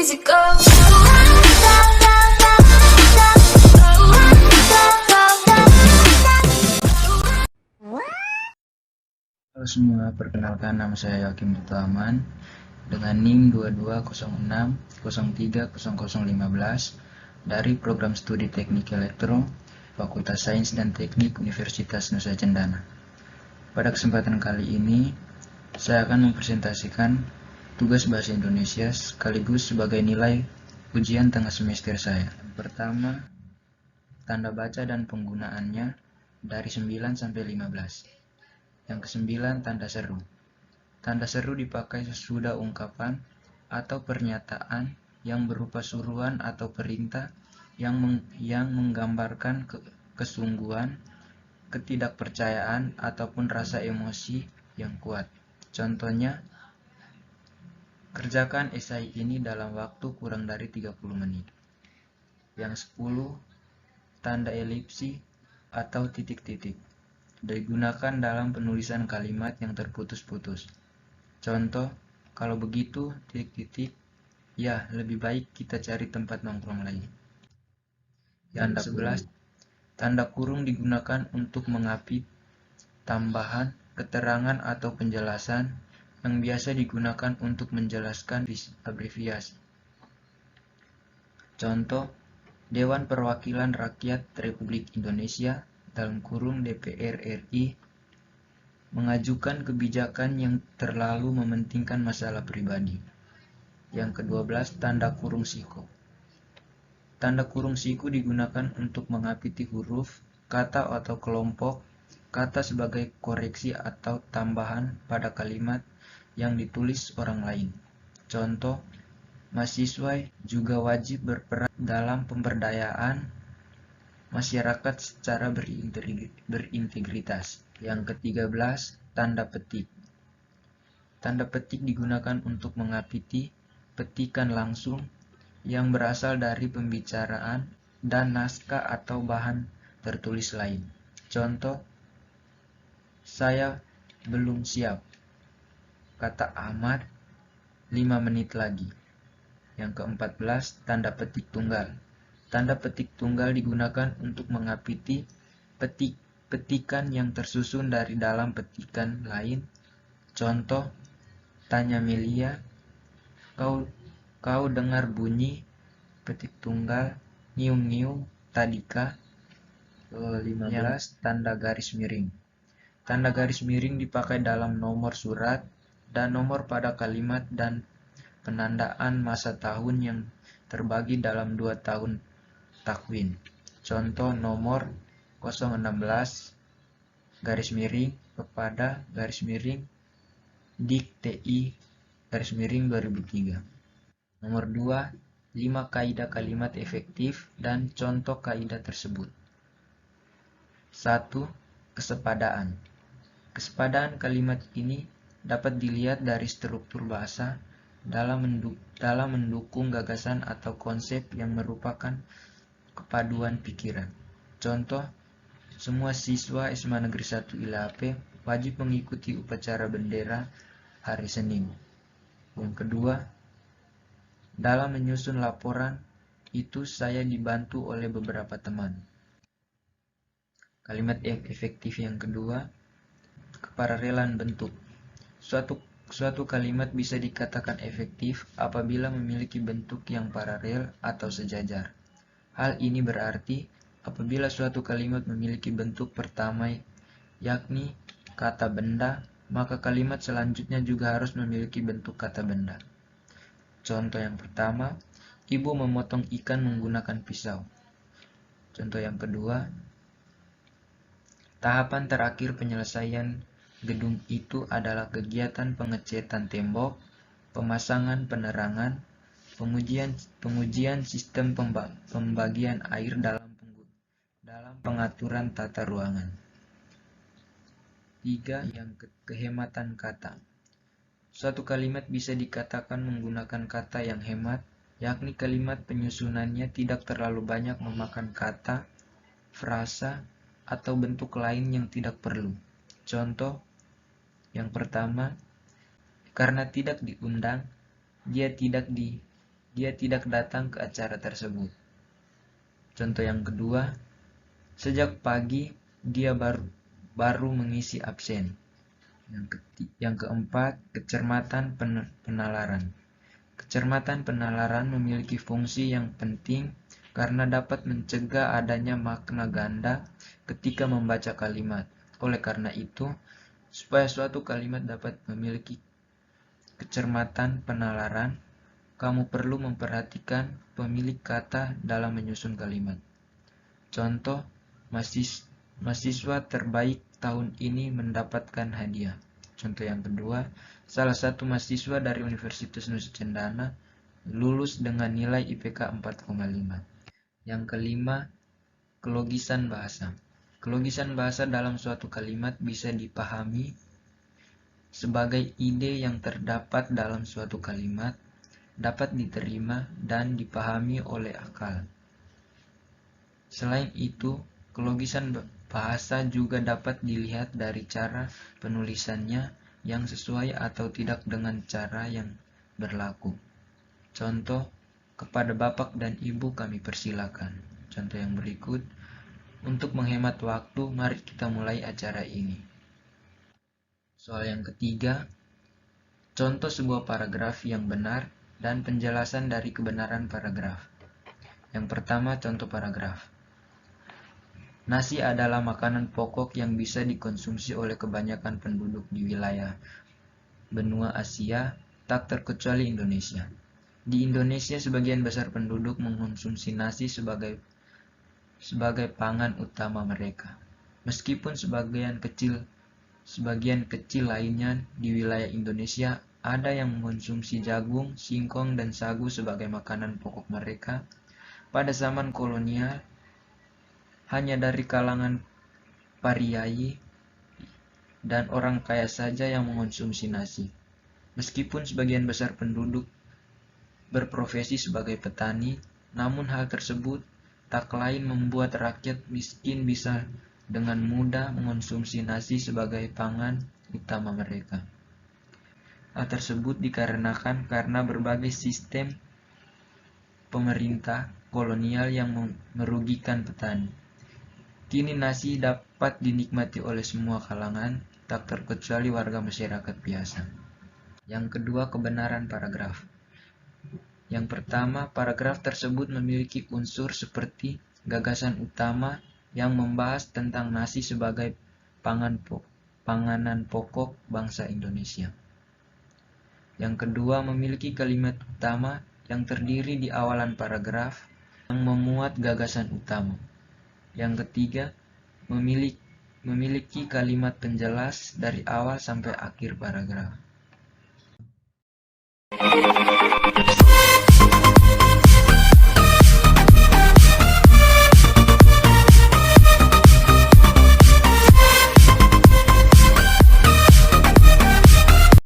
easy go. Halo semua, perkenalkan nama saya Yakim Dutaman dengan NIM 2206030015 dari Program Studi Teknik Elektro, Fakultas Sains dan Teknik Universitas Nusa Cendana. Pada kesempatan kali ini, saya akan mempresentasikan tugas Bahasa Indonesia sekaligus sebagai nilai ujian tengah semester saya. Yang pertama, tanda baca dan penggunaannya dari 9 sampai 15. Yang kesembilan, tanda seru. Tanda seru dipakai sesudah ungkapan atau pernyataan yang berupa suruhan atau perintah yang menggambarkan kesungguhan, ketidakpercayaan, ataupun rasa emosi yang kuat. Contohnya, kerjakan esai ini dalam waktu kurang dari 30 menit. Yang 10, tanda elipsi atau titik-titik. Digunakan dalam penulisan kalimat yang terputus-putus. Contoh, kalau begitu, titik-titik, ya lebih baik kita cari tempat nongkrong lain. Yang 11, tanda kurung digunakan untuk mengapit tambahan, keterangan atau penjelasan yang biasa digunakan untuk menjelaskan abreviasi. Contoh, Dewan Perwakilan Rakyat Republik Indonesia dalam kurung DPR RI mengajukan kebijakan yang terlalu mementingkan masalah pribadi. Yang ke-12, tanda kurung siku. Tanda kurung siku digunakan untuk mengapiti huruf, kata atau kelompok kata sebagai koreksi atau tambahan pada kalimat yang ditulis orang lain. Contoh, mahasiswa juga wajib berperan dalam pemberdayaan masyarakat secara berintegritas. Yang ke-13, tanda petik. Tanda petik digunakan untuk mengapiti petikan langsung yang berasal dari pembicaraan dan naskah atau bahan tertulis lain. Contoh, saya belum siap, kata Ahmad 5 menit lagi. Yang ke-14, tanda petik tunggal. Tanda petik tunggal digunakan untuk mengapiti petikan yang tersusun dari dalam petikan lain. Contoh, tanya Melia, kau dengar bunyi petik tunggal nyium-nyium tadika? 15, tanda garis miring. Tanda garis miring dipakai dalam nomor surat dan nomor pada kalimat dan penandaan masa tahun yang terbagi dalam 2 tahun takwin. Contoh, nomor 016 garis miring kepada garis miring dik TI garis miring 2003. Nomor 2, 5 kaidah kalimat efektif dan contoh kaidah tersebut. 1. Kesepadaan. Kesepadaan kalimat ini dapat dilihat dari struktur bahasa dalam mendukung gagasan atau konsep yang merupakan kepaduan pikiran. Contoh, semua siswa SMA Negeri 1 ILAP wajib mengikuti upacara bendera hari Senin. Yang kedua, dalam menyusun laporan itu saya dibantu oleh beberapa teman. Kalimat efektif yang kedua, keparelan bentuk. Suatu kalimat bisa dikatakan efektif apabila memiliki bentuk yang paralel atau sejajar. Hal ini berarti apabila suatu kalimat memiliki bentuk pertama yakni kata benda, maka kalimat selanjutnya juga harus memiliki bentuk kata benda. Contoh yang pertama, ibu memotong ikan menggunakan pisau. Contoh yang kedua, tahapan terakhir penyelesaian gedung itu adalah kegiatan pengecatan tembok, pemasangan penerangan, pengujian sistem pembagian air dalam pengaturan tata ruangan. 3. Yang kehematan kata. Suatu kalimat bisa dikatakan menggunakan kata yang hemat, yakni kalimat penyusunannya tidak terlalu banyak memakan kata, frasa, atau bentuk lain yang tidak perlu. Contoh, yang pertama, karena tidak diundang, dia tidak dia tidak datang ke acara tersebut. Contoh yang kedua, sejak pagi dia baru mengisi absen. Yang keempat, kecermatan penalaran. Kecermatan penalaran memiliki fungsi yang penting karena dapat mencegah adanya makna ganda ketika membaca kalimat. Oleh karena itu, supaya suatu kalimat dapat memiliki kecermatan penalaran, kamu perlu memperhatikan pemilik kata dalam menyusun kalimat. Contoh, mahasiswa terbaik tahun ini mendapatkan hadiah. Contoh yang kedua, salah satu mahasiswa dari Universitas Nusa Cendana lulus dengan nilai IPK 4,5. Yang kelima, kelogisan bahasa. Kelogisan bahasa dalam suatu kalimat bisa dipahami sebagai ide yang terdapat dalam suatu kalimat, dapat diterima dan dipahami oleh akal. Selain itu, kelogisan bahasa juga dapat dilihat dari cara penulisannya yang sesuai atau tidak dengan cara yang berlaku. Contoh, kepada Bapak dan Ibu kami persilakan. Contoh yang berikut, untuk menghemat waktu, mari kita mulai acara ini. Soal yang ketiga, contoh sebuah paragraf yang benar dan penjelasan dari kebenaran paragraf. Yang pertama, contoh paragraf. Nasi adalah makanan pokok yang bisa dikonsumsi oleh kebanyakan penduduk di wilayah benua Asia, tak terkecuali Indonesia. Di Indonesia, sebagian besar penduduk mengkonsumsi nasi sebagai pangan utama mereka. Meskipun sebagian kecil lainnya di wilayah Indonesia ada yang mengkonsumsi jagung, singkong, dan sagu sebagai makanan pokok mereka, pada zaman kolonial hanya dari kalangan pariai dan orang kaya saja yang mengkonsumsi nasi. Meskipun sebagian besar penduduk berprofesi sebagai petani, namun hal tersebut tak lain membuat rakyat miskin bisa dengan mudah mengkonsumsi nasi sebagai pangan utama mereka. Hal tersebut dikarenakan karena berbagai sistem pemerintah kolonial yang merugikan petani. Kini nasi dapat dinikmati oleh semua kalangan, tak terkecuali warga masyarakat biasa. Yang kedua, kebenaran paragraf. Yang pertama, paragraf tersebut memiliki unsur seperti gagasan utama yang membahas tentang nasi sebagai panganan pokok bangsa Indonesia. Yang kedua, memiliki kalimat utama yang terdiri di awalan paragraf yang memuat gagasan utama. Yang ketiga, memiliki kalimat penjelas dari awal sampai akhir paragraf.